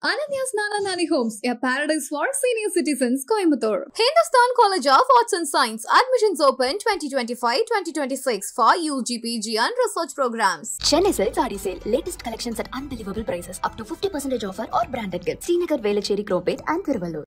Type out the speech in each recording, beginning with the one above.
Ananya's Nana Nani Homes, a paradise for senior citizens, Coimbatore. Hindustan College of Arts and Science. Admissions open 2025-2026 for UG, PG and research programs. Chennai Silk Saree Sale. Latest collections at unbelievable prices. Up to 50% offer or branded gifts. Srinagar, Velachery, Cropate and Thiruvallur.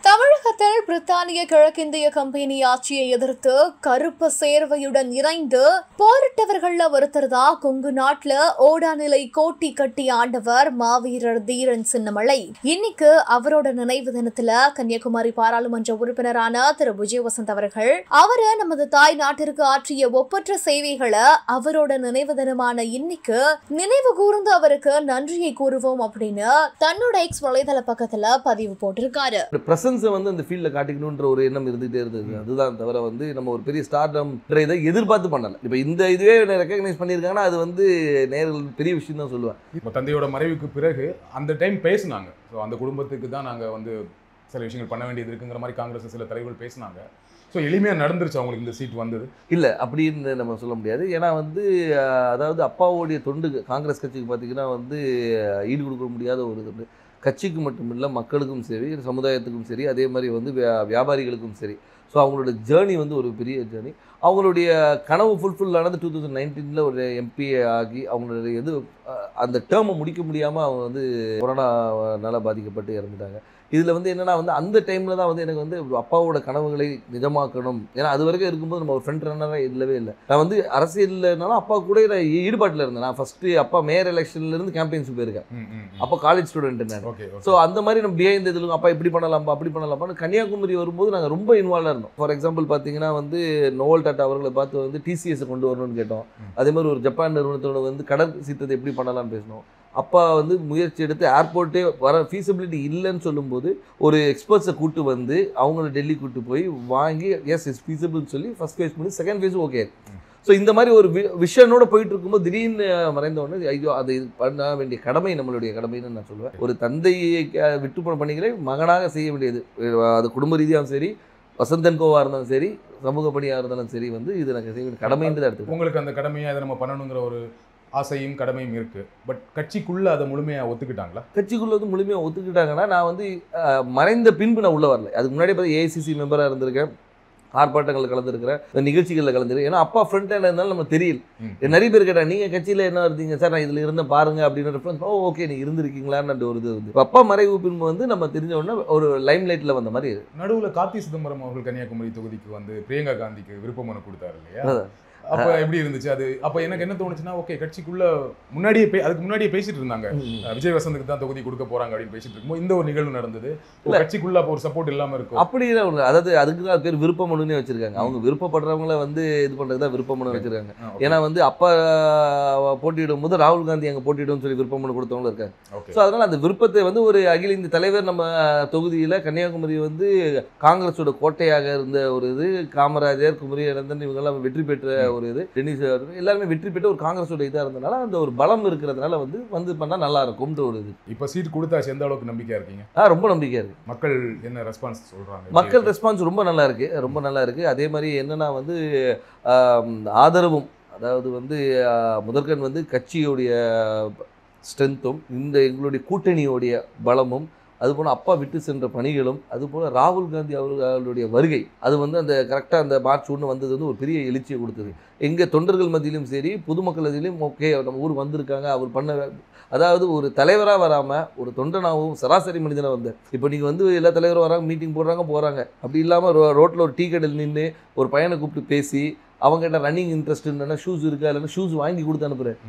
தமிழகத்தில் பிரித்தானிய கிழக்கிந்திய company ஆட்சியை எதிர்த்து கருப்பு சேர்வையுடன் இணைந்து போரிட்டவர்கள்ல ஒருத்தர் தான் கொங்கு நாட்டுல ஓடாநிலை கோட்டி கட்டி ஆண்டவர் மாவீரர் தீரன் சின்னமலை. இன்னைக்கு அவரோட நினைவு தினத்துல கன்னியாகுமரி பாராளுமன்ற உறுப்பினரான திரு விஜயவசந்த் அவர்கள் அவரு நமது தாய் நாட்டிற்கு ஆற்றிய ஒப்பற்ற சேவைகளை அவரோட நினைவு தினமான இன்னைக்கு நினைவு கூர்ந்து அவருக்கு நன்றியை கூறுவோம் அப்படின்னு தன்னோட எக்ஸ் வலைதள பக்கத்துல பதிவு போட்டிருக்காரு. வந்து அந்த ஃபீல்ட்ல காட்டிக்கணும்ன்ற ஒரு எண்ணம் இருந்துகிட்டே இருந்தது. அதுதான் தவிர வந்து நம்ம ஒரு பெரிய ஸ்டார்டம் இதை எதிர்பார்த்து பண்ணல. இப்போ இந்த இதுவே ரெகக்னைஸ் பண்ணியிருக்காங்கன்னா அது வந்து நேரில் பெரிய விஷயம் தான் சொல்லுவேன். இப்போ தந்தையோட மறைவுக்கு பிறகு அந்த டைம் பேசினாங்க. ஸோ அந்த குடும்பத்துக்கு தான் நாங்கள் வந்து சில விஷயங்கள் பண்ண வேண்டியது இருக்குங்கிற மாதிரி காங்கிரஸ் சில தலைவர்கள் பேசினாங்க. ஸோ எளிமையாக நடந்துருச்சு அவங்களுக்கு இந்த சீட் வந்தது இல்லை அப்படின்னு நம்ம சொல்ல முடியாது. ஏன்னா வந்து அதாவது அப்பாவோடைய தொண்டு காங்கிரஸ் கட்சிக்கு பார்த்தீங்கன்னா வந்து ஈடு கொடுக்க முடியாத ஒரு இது கட்சிக்கு மட்டும் இல்லை, மக்களுக்கும் சரி, சமுதாயத்துக்கும் சரி, அதே மாதிரி வந்து வியாபாரிகளுக்கும் சரி. ஸோ அவங்களோட ஜேர்னி வந்து ஒரு பெரிய ஜேர்னி. அவங்களுடைய கனவு ஃபுல்ஃபில் ஆனது 2019 ஒரு எம்பி ஆகி அவங்களுடைய அந்த டேர்மை முடிக்க முடியாமல் அவங்க வந்து கொரோனாவால் பாதிக்கப்பட்டு இறந்துட்டாங்க. இதில் வந்து என்னென்னா வந்து அந்த டைமில் தான் வந்து எனக்கு வந்து அப்பாவோட கனவுகளை நிஜமாக்கணும். ஏன்னா அது வரைக்கும் இருக்கும்போது நம்ம ஒரு ஃப்ரண்ட் ரன்னராக இல்லவே இல்லை. நான் வந்து அரசியல்னாலும் அப்பா கூட நான் ஈடுபாட்டில் இருந்தேன். நான் ஃபஸ்ட்டு அப்பா மேயர் எலெக்ஷன்லேருந்து கேம்பெயின்ஸ் போயிருக்கேன். அப்போ காலேஜ் ஸ்டூடெண்ட் நான். ஸோ அந்த மாதிரி நம்ம பிஹைண்ட் இதில் அப்பா இப்படி பண்ணலாம்ப்பா அப்படி பண்ணலாம்ப்பான்னு கன்னியாகுமரி வரும்போது நாங்கள் ரொம்ப இன்வால்வாக இருந்தோம். ஃபார் எக்ஸாம்பிள் பார்த்தீங்கன்னா வந்து நோவல் டாட்டா அவர்களை பார்த்து வந்து டிசிஎஸை கொண்டு வரணும்னு கேட்டோம். அதே மாதிரி ஒரு ஜப்பான் நிறுவனத்தோட வந்து கடல் சீற்றத்தை எப்படி பண்ணலாம்னு பேசினோம். அப்பா வந்து முயற்சி எடுத்து ஏர்போர்ட்டே வர ஃபீஸிபிலிட்டி இல்லைன்னு சொல்லும்போது ஒரு எக்ஸ்பர்ட்ஸை கூட்டு வந்து அவங்கள டெல்லி கூட்டு போய் வாங்கி எஸ் இஸ் ஃபீஸிபிள்னு சொல்லி ஃபஸ்ட் ஃபேஸ் பண்ணி செகண்ட் ஃபேஸும் ஓகே. ஸோ இந்த மாதிரி ஒரு விஷனோட போயிட்டு இருக்கும்போது திடீர்னு மறைந்த உடனே ஐயோ அது பண்ண வேண்டிய கடமை நம்மளுடைய கடமைன்னு நான் சொல்லுவேன். ஒரு தந்தையை விட்டு போன பணிகளை மகனாக செய்ய வேண்டியது. அது குடும்ப ரீதியாகவும் சரி, வசந்தன் கோவாக இருந்தாலும் சரி, சமூக பணியாக இருந்தாலும் சரி, வந்து இது நாங்கள் செய்ய வேண்டிய கடமைன்னு தான் எடுத்து உங்களுக்கு அந்த கடமையாக அதை நம்ம பண்ணணுங்கிற ஒரு ஆசையும் கடமையும் இருக்குது. பட் கட்சிக்குள்ளே அதை முழுமையாக ஒத்துக்கிட்டாங்களா? கட்சிக்குள்ளே வந்து முழுமையாக ஒத்துக்கிட்டாங்கன்னா நான் வந்து மறைந்த பின்பு நான் உள்ளே வரல. அதுக்கு முன்னாடி பார்த்து ஏஐசிசி மெம்பராக இருந்திருக்கேன், ஆர்ப்பாட்டங்களில் கலந்துருக்கிறேன், நிகழ்ச்சிகளில் கலந்துருக்கேன். ஏன்னா அப்பா ஃப்ரண்ட் ஹேண்ட் இருந்தாலும் நம்ம தெரியல. நிறைய பேர் கேட்டாங்க நீங்கள் கட்சியில் என்ன இருந்தீங்க சார், நான் இதில் இருந்தேன் பாருங்க அப்படின்னு ரெஃபரன்ஸ். ஓகே நீ இருந்திருக்கீங்களான்னு ஒரு இது வந்து அப்பா மறைவு பின்பு வந்து நம்ம தெரிஞ்ச உடனே ஒரு லைம் லைட்டில் வந்த மாதிரி. நடுவில் கார்த்தி சிதம்பரம் அவர்கள் கன்னியாகுமரி தொகுதிக்கு வந்து பிரியங்கா காந்திக்கு விருப்ப மனு கொடுத்தாரு இல்லையா? அப்போ எப்படி இருந்துச்சு அது? அப்போ எனக்கு என்ன தோணுச்சுன்னா, ஓகே கட்சிக்குள்ள முன்னாடியே அதுக்கு முன்னாடியே பேசிட்டு இருந்தாங்க, விஜய் வசந்துக்கு தான் தொகுதி கொடுக்க போறாங்க அப்படின்னு பேசிட்டு இருக்கும்போது இந்த ஒரு நிகழ்வு நடந்தது. கட்சிக்குள்ள அப்போ ஒரு சப்போர்ட் இல்லாமல் இருக்கும் அப்படி இல்லை. அதாவது அதுக்கு தான் பேர் விருப்ப மனுன்னே வச்சிருக்காங்க. அவங்க விருப்பப்படுறவங்கள வந்து இது பண்ணுறது தான் விருப்ப மனு வச்சிருக்காங்க. ஏன்னா வந்து அப்பா போட்டியிடும் போது ராகுல் காந்தி அங்கே போட்டியிடும் சொல்லி விருப்ப மனு கொடுத்தவங்களும் இருக்காங்க. ஸோ அதனால அந்த விருப்பத்தை வந்து ஒரு அகில இந்திய தலைவர் நம்ம தொகுதியில் கன்னியாகுமரி வந்து காங்கிரஸோட கோட்டையாக இருந்த ஒரு இது, காமராஜர், குமரி அனந்தன் இவங்கெல்லாம் வெற்றி பெற்ற ஒரு இது, டென்னிஸ் எல்லாருமே வெற்றி பெற்று ஒரு காங்கிரஸோட இதாக இருந்தனால அந்த ஒரு பலம் இருக்கிறதுனால வந்து பண்ணால் நல்லா இருக்கும்ன்ற ஒரு இது. இப்போ சீட் கொடுத்தாச்சு, எந்த அளவுக்கு நம்பிக்கையாக இருக்கீங்க? ரொம்ப நம்பிக்கையாக இருக்குது. மக்கள் என்ன ரெஸ்பான்ஸ் சொல்கிறாங்க? மக்கள் ரெஸ்பான்ஸ் ரொம்ப நல்லா இருக்குது, ரொம்ப நல்லா இருக்குது. அதே மாதிரி என்னென்னா வந்து ஆதரவும், அதாவது வந்து முதற்கண் வந்து கட்சியோடைய ஸ்ட்ரென்த்தும் இந்த எங்களுடைய கூட்டணியோடைய பலமும், அதுபோல் அப்பா விட்டு சென்ற பணிகளும், அதுபோல் ராகுல் காந்தி அவர்களுடைய வருகை, அது வந்து அந்த கரெக்டாக அந்த மார்ச் 1 வந்தது வந்து ஒரு பெரிய எழுச்சியை கொடுத்தது. எங்கள் தொண்டர்கள் மத்தியிலும் சரி, பொதுமக்கள் மத்தியிலும் ஓகே நம்ம ஊர் வந்திருக்காங்க, அவர் பண்ண, அதாவது ஒரு தலைவராக வராமல் ஒரு தொண்டனாகவும் சராசரி மனிதனாக வந்தார். இப்போ நீங்கள் வந்து எல்லா தலைவரும் வராங்க, மீட்டிங் போடுறாங்க. அப்படி இல்லாமல் ரோட்டில் ஒரு டீ கடையில் நின்று ஒரு பையனை கூப்பிட்டு பேசி அவங்ககிட்ட ரன்னிங் இன்ட்ரெஸ்ட் இல்லைன்னா ஷூஸ் இருக்கா, இல்லைன்னா ஷூஸ் வாங்கி கொடுத்து அனுப்புகிறேன்.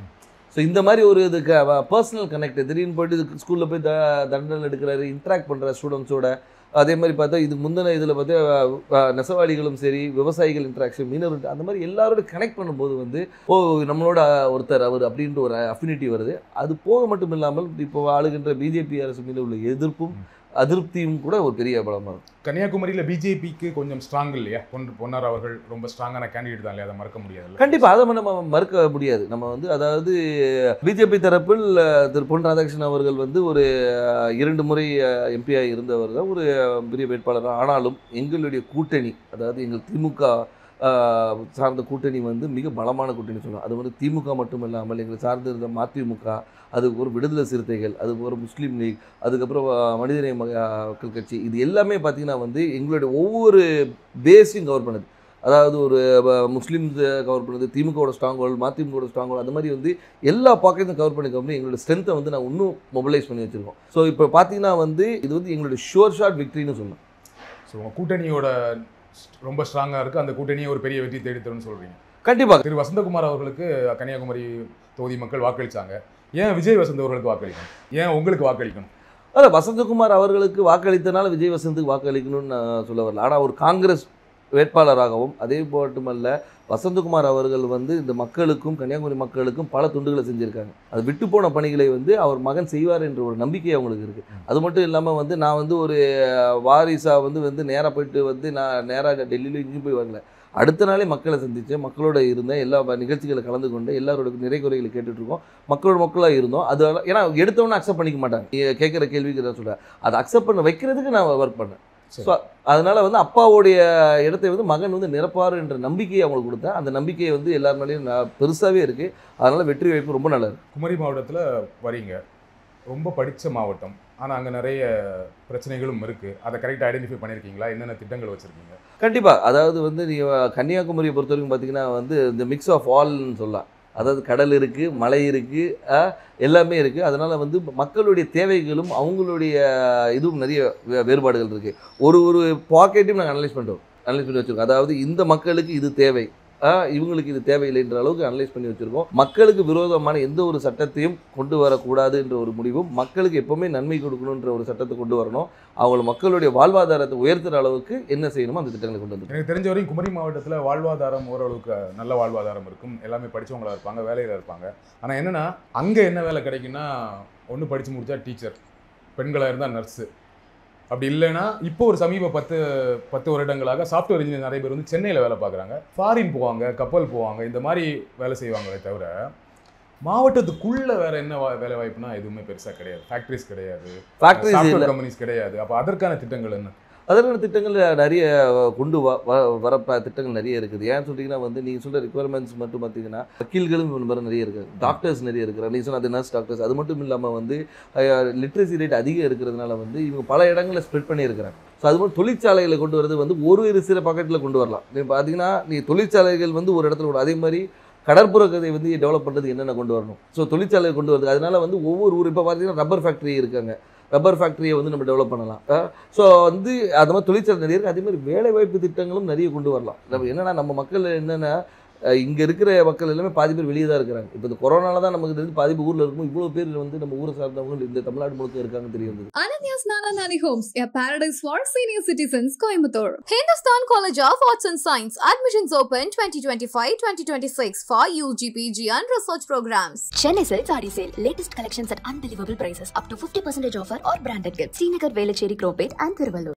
ஸோ இந்த மாதிரி ஒரு இதுக்கு பர்சனல் கனெக்ட், திடீர்னு போய்ட்டு ஸ்கூலில் போய் தண்டனை எடுக்கிறாரு, இன்ட்ராக்ட் பண்ணுற ஸ்டூடெண்ட்ஸோட. அதே மாதிரி பார்த்தா இதுக்கு முந்தின இதில் பார்த்தா நெசவாளிகளும் சரி, விவசாயிகள் இன்ட்ராக்ஷன், மீனவர், அந்த மாதிரி எல்லாரோட கனெக்ட் பண்ணும்போது வந்து நம்மளோட ஒருத்தர் அவர் அப்படின்ற ஒரு அஃபினிட்டி வருது. அது போக மட்டும் இல்லாமல் இப்போ ஆளுகின்ற பிஜேபி அரசு மீது உள்ள எதிர்ப்பும் அதிருப்தியும் கூட ஒரு பெரிய பலமாக இருக்கும். கன்னியாகுமரியில் பிஜேபிக்கு கொஞ்சம் ஸ்ட்ராங் இல்லையா? பொன்னார் அவர்கள் ரொம்ப ஸ்ட்ராங்கான கேண்டிடேட் தான் இல்லையா? அதை மறக்க முடியாது. கண்டிப்பாக அதை நம்ம மறுக்க முடியாது. நம்ம வந்து அதாவது பிஜேபி தரப்பில் திரு பொன் ராதாகிருஷ்ணன் அவர்கள் வந்து ஒரு 2 முறை எம்பியாக இருந்தவர் தான், ஒரு பெரிய வேட்பாளர். ஆனாலும் எங்களுடைய கூட்டணி, அதாவது எங்கள் திமுக சார்ந்த கூட்டணி வந்து மிக பலமான கூட்டணி சொல்லலாம். அது வந்து திமுக மட்டும் இல்லாமல் எங்களை சார்ந்து இருந்த மதிமுக, அதுக்கு ஒரு விடுதலை சிறுத்தைகள், அதுக்கு ஒரு முஸ்லீம் லீக், அதுக்கப்புறம் மனிதநேய மக்கள் கட்சி, இது எல்லாமே பார்த்திங்கன்னா வந்து எங்களுடைய ஒவ்வொரு பேஸையும் கவர் பண்ணுது. அதாவது ஒரு முஸ்லீம்ஸ் கவர் பண்ணுது, திமுகவோட ஸ்ட்ராங் ஹோல்டு, மதிமுகவோட ஸ்ட்ராங் ஹோல்டு, அந்த மாதிரி வந்து எல்லா பாக்கெட்டும் கவர் பண்ணி எங்களோட ஸ்ட்ரென்த்தை வந்து நான் இன்னும் மொபிலைஸ் பண்ணி வச்சுருக்கோம். ஸோ இப்போ பார்த்தீங்கன்னா வந்து இது வந்து எங்களுடைய ஷுவர் ஷாட் விக்ட்ரின்னு சொல்லலாம். ஸோ உங்கள் கூட்டணியோட ரொம்ப ஸ்ட்ராங்காக இருக்குது, அந்த கூட்டணியை ஒரு பெரிய வெற்றி தேடித்தரும்னு சொல்கிறீங்க. கண்டிப்பாக. திரு வசந்தகுமார் அவர்களுக்கு கன்னியாகுமரி தொகுதி மக்கள் வாக்களித்தாங்க. ஏன் விஜய் வசந்த் அவர்களுக்கு வாக்களிக்கணும்? ஏன் உங்களுக்கு வாக்களிக்கணும்? அதான் வசந்தகுமார் அவர்களுக்கு வாக்களித்தனால விஜய் வசந்துக்கு வாக்களிக்கணும்னு நான் சொல்ல வரல. ஆனால் ஒரு காங்கிரஸ் வேட்பாளராகவும் அதே மட்டுமல்ல வசந்தகுமார் அவர்கள் வந்து இந்த மக்களுக்கும் கன்னியாகுமரி மக்களுக்கும் பல துண்டுகளை செஞ்சுருக்காங்க. அது விட்டு போன பணிகளை வந்து அவர் மகன் செய்வார் என்ற ஒரு நம்பிக்கை அவங்களுக்கு இருக்குது. அது மட்டும் இல்லாமல் வந்து நான் வந்து ஒரு வாரிசாக வந்து நேராக போயிட்டு வந்து நான் நேராக டெல்லியில் இங்கேயும் போய் வரல. அடுத்த நாளே மக்களை சந்தித்தேன், மக்களோட இருந்தேன், எல்லா நிகழ்ச்சிகளை கலந்து கொண்டு எல்லாரோட நிறை குறைகளை கேட்டுட்ருக்கோம், மக்களாக இருந்தோம். அது ஏன்னா எடுத்தவொன்னே அக்செப்ட் பண்ணிக்க மாட்டாங்க. கேட்குற கேள்விக்கு தான் சொல்கிறேன், அதை அக்செப்ட் பண்ண வைக்கிறதுக்கு நான் ஒர்க் பண்ணேன். ஸோ அதனால் வந்து அப்பாவுடைய இடத்தை வந்து மகன் வந்து நிரப்பார் என்ற நம்பிக்கையை அவங்களுக்கு கொடுத்தேன். அந்த நம்பிக்கையை வந்து எல்லார் மேலேயும் பெருசாகவே இருக்குது. அதனால் வெற்றி வாய்ப்பு ரொம்ப நல்லா இருக்குது. குமரி மாவட்டத்தில் வரீங்க, ரொம்ப படித்த மாவட்டம், ஆனால் அங்கே நிறைய பிரச்சனைகளும் இருக்குது. அதை கரெக்டாக ஐடென்டிஃபை பண்ணியிருக்கீங்களா? என்னென்ன திட்டங்கள் வச்சுருக்கீங்க? கண்டிப்பாக. அதாவது வந்து நீங்கள் கன்னியாகுமரியை பொறுத்த வரைக்கும் பார்த்தீங்கன்னா வந்து இந்த மிக்ஸ் ஆஃப் ஆல்னு சொல்லலாம். அதாவது கடல் இருக்குது, மலை இருக்குது, எல்லாமே இருக்குது. அதனால் வந்து மக்களுடைய தேவைகளும் அவங்களுடைய இதுவும் நிறைய வேறுபாடுகள் இருக்குது. ஒரு பாக்கெட்டையும் நாங்கள் அனலைஸ் பண்ணி வச்சுருக்கோம். அதாவது இந்த மக்களுக்கு இது தேவை, இவங்களுக்கு இது தேவையில்லைன்ற அளவுக்கு அனலைஸ் பண்ணி வச்சுருக்கோம். மக்களுக்கு விரோதமான எந்த ஒரு சட்டத்தையும் கொண்டு வரக்கூடாது என்ற ஒரு முடிவும், மக்களுக்கு எப்போவுமே நன்மை கொடுக்கணுன்ற ஒரு சட்டத்தை கொண்டு வரணும், அவங்கள மக்களுடைய வாழ்வாதாரத்தை உயர்த்துகிற அளவுக்கு என்ன செய்யணுமோ அந்த திட்டங்களை கொண்டு வந்து. எனக்கு தெரிஞ்ச வரையும் குமரி மாவட்டத்தில் வாழ்வாதாரம் ஓரளவுக்கு நல்ல வாழ்வாதாரம் இருக்கும், எல்லாமே படித்தவங்களாக இருப்பாங்க, வேலையில் இருப்பாங்க. ஆனால் என்னென்னா அங்கே என்ன வேலை கிடைக்குன்னா, ஒன்று படித்து முடித்தா டீச்சர், பெண்களாக இருந்தால் நர்ஸு, அப்படி இல்லைன்னா இப்போ ஒரு சமீப 10 வருடங்களாக சாஃப்ட்வேர் இன்ஜினியர் நிறைய பேர் வந்து சென்னையில் வேலை பார்க்குறாங்க, ஃபாரின் போவாங்க, கப்பல் போவாங்க, இந்த மாதிரி வேலை செய்வாங்களே தவிர மாவட்டத்துக்குள்ளே வேறு என்ன வேலை வாய்ப்புனா எதுவுமே பெருசாக கிடையாது. ஃபேக்ட்ரிஸ் கிடையாது, சாஃப்ட்வேர் கம்பெனிஸ் கிடையாது. அப்போ அதற்கான திட்டங்கள் என்ன? அதற்கான திட்டங்கள் நிறைய கொண்டு வர திட்டங்கள் நிறைய இருக்குது. ஏன்னு சொல்லிங்கன்னா வந்து நீங்கள் சொல்கிற ரிக்குவயர்மெண்ட்ஸ் மட்டும் பார்த்தீங்கன்னா வக்கீல்களும் நிறைய இருக்குது, டாக்டர்ஸ் நிறைய இருக்கிறாங்க. நீங்கள் சொன்ன அது நர்ஸ் டாக்டர்ஸ். அது மட்டும் இல்லாமல் வந்து லிட்ரஸி ரேட் அதிகம் இருக்கிறதுனால வந்து இவங்க பல இடங்களில் ஸ்ப்ரெட் பண்ணியிருக்கிறாங்க. ஸோ அது மாதிரி தொழிற்சாலைகளை கொண்டு வரது வந்து ஒரு சில பாக்கெட்டில் கொண்டு வரலாம். நீங்கள் பார்த்தீங்கன்னா நீங்கள் தொழிற்சாலைகள் வந்து ஒரு இடத்துல கூட, அதே மாதிரி கடற்புற கதை வந்து டெவலப் பண்ணுறது என்னென்ன கொண்டு வரணும். ஸோ தொழிற்சாலையை கொண்டு வரது. அதனால வந்து ஒவ்வொரு ஊர் இப்போ பார்த்தீங்கன்னா ரப்பர் ஃபேக்ட்ரி இருக்காங்க, ரப்பர் ஃபேக்ட்ரியை வந்து நம்ம டெவலப் பண்ணலாம். ஸோ வந்து அது மாதிரி தொழிற்சாலை நிறைய இருக்குது. அதே மாதிரி வேலைவாய்ப்பு திட்டங்களும் நிறைய கொண்டு வரலாம். நம்ம என்னென்னா நம்ம மக்கள் என்னென்னா இங்கே இருக்கிற மக்கள் எல்லாமே பாதி பேர் வெளியே தான் இருக்கிறாங்க. இப்போ இந்த கொரோனால தான் நமக்கு தெரிஞ்சு பாதி பேர் ஊரில் இருக்கும். இவ்வளோ பேர் வந்து நம்ம ஊரை சார்ந்தவங்க இந்த தமிழ்நாடு முழுக்க இருக்காங்கன்னு தெரியுது. Ananya's Nana Nani Homes, a paradise for senior citizens, Coimbatore. Hindustan College of Arts and Science. Admissions open 2025-2026 for UG, PG and research programs. Chennai Silk Saree Sale. Latest collections at unbelievable prices. Up to 50% offer or branded gifts. Srinagar, Velachery, Cropate and Thiruvallur.